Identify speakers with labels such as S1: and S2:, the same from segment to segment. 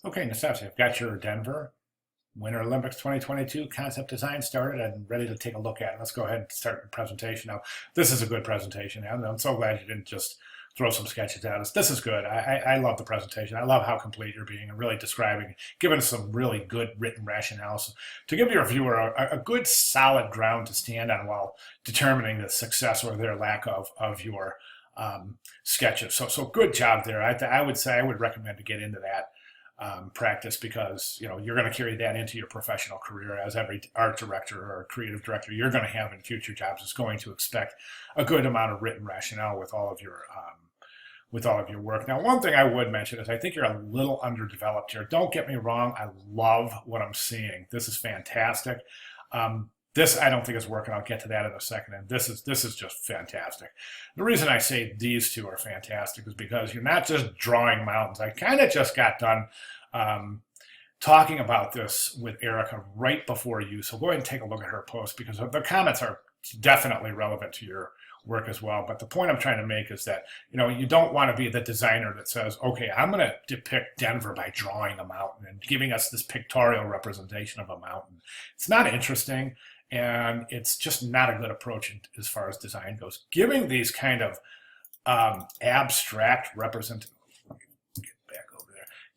S1: Okay, Nastasia, I've got your Denver Winter Olympics 2022 concept design started and ready to take a look at it. Let's go ahead and start the presentation. Now, this is a good presentation. I'm so glad you didn't just throw some sketches at us. This is good. I love the presentation. I love how complete you're being and really describing, giving some really good written rationales to give your viewer a good solid ground to stand on while determining the success or their lack of your sketches. So good job there. I would say I would recommend to get into that practice because you're going to carry that into your professional career. As every art director or creative director you're going to have in future jobs is going to expect a good amount of written rationale with all of your work. Now, one thing I would mention is I think you're a little underdeveloped here. Don't get me wrong, I love what I'm seeing. This is fantastic. This I don't think is working. I'll get to that in a second. And this is just fantastic. The reason I say these two are fantastic is because you're not just drawing mountains. I kind of just got done talking about this with Erica right before you. So go ahead and take a look at her post because the comments are definitely relevant to your work as well. But the point I'm trying to make is that you don't want to be the designer that says, okay, I'm going to depict Denver by drawing a mountain and giving us this pictorial representation of a mountain. It's not interesting. And it's just not a good approach as far as design goes. Giving these kind of abstract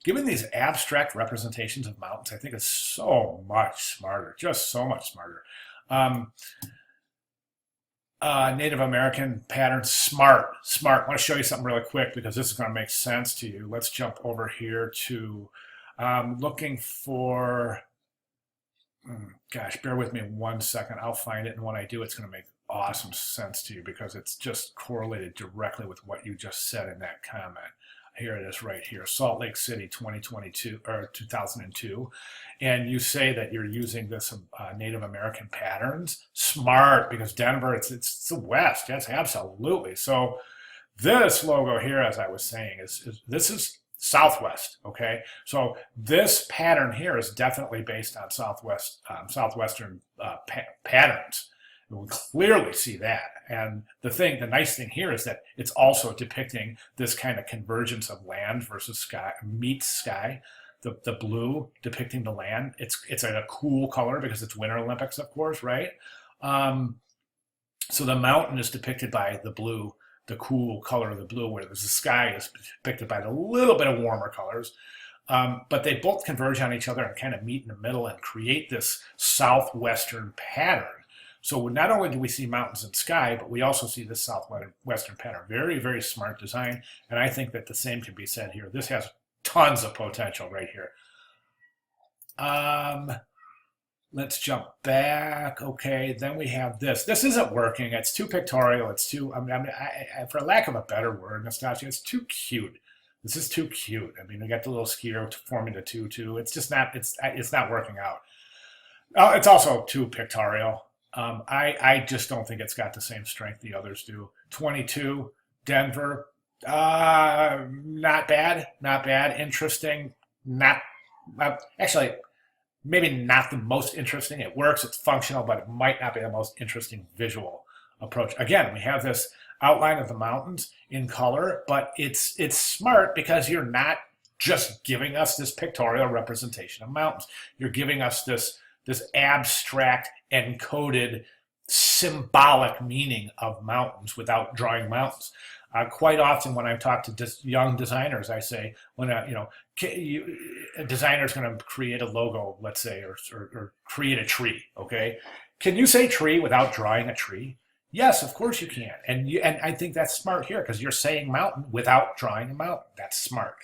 S1: giving these abstract representations of mountains, I think is so much smarter, just so much smarter. Native American patterns, smart. I want to show you something really quick because this is going to make sense to you. Let's jump over here to looking for. Gosh, bear with me 1 second. I'll find it, and when I do, it's going to make awesome sense to you because it's just correlated directly with what you just said in that comment. Here it is right here, Salt Lake City 2022 or 2002. And you say that you're using this Native American patterns. Smart, because Denver, it's the West. Yes, absolutely. So this logo here, as I was saying, this is Southwest, okay? So this pattern here is definitely based on Southwestern patterns. We clearly see that. And the nice thing here is that it's also depicting this kind of convergence of land versus sky, meets sky. The blue depicting the land. It's a cool color because it's Winter Olympics, of course, right? So the mountain is depicted by the blue, the cool color of the blue, where the sky is depicted by the little bit of warmer colors. But they both converge on each other and kind of meet in the middle and create this southwestern pattern. So not only do we see mountains and sky, but we also see this southwestern pattern. Very, very smart design. And I think that the same can be said here. This has tons of potential right here. Let's jump back. Okay, then we have this. This isn't working. It's too pictorial. It's too, for lack of a better word, Nastasia, it's too cute. This is too cute. I mean, we got the little skier forming the tutu. It's just not, it's not working out. It's also too pictorial. I just don't think it's got the same strength the others do. 22, Denver, not bad. Interesting, not, actually, maybe not the most interesting. It works, it's functional, but it might not be the most interesting visual approach. Again, we have this outline of the mountains in color, but it's smart because you're not just giving us this pictorial representation of mountains. You're giving us this abstract, encoded, symbolic meaning of mountains without drawing mountains. Quite often when I talk to young designers, I say, when a designer's going to create a logo, let's say, or create a tree, okay? Can you say tree without drawing a tree? Yes, of course you can. And I think that's smart here because you're saying mountain without drawing a mountain. That's smart.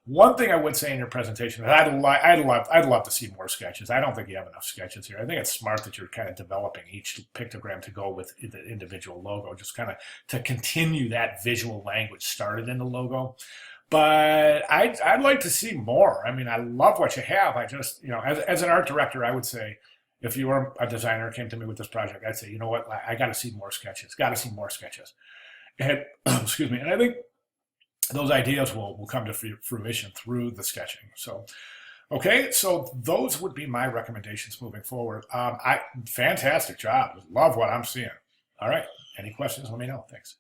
S1: One thing I would say in your presentation is I'd love to see more sketches. I don't think you have enough sketches here. I think it's smart that you're kind of developing each pictogram to go with the individual logo, just kind of to continue that visual language started in the logo. But I'd like to see more. I mean, I love what you have. I just, as an art director, I would say, if you were a designer came to me with this project, I'd say, you know what, I got to see more sketches. Got to see more sketches. And excuse me. And I think those ideas will come to fruition through the sketching. So, okay, so those would be my recommendations moving forward. Fantastic job. Love what I'm seeing. All right. Any questions? Let me know. Thanks.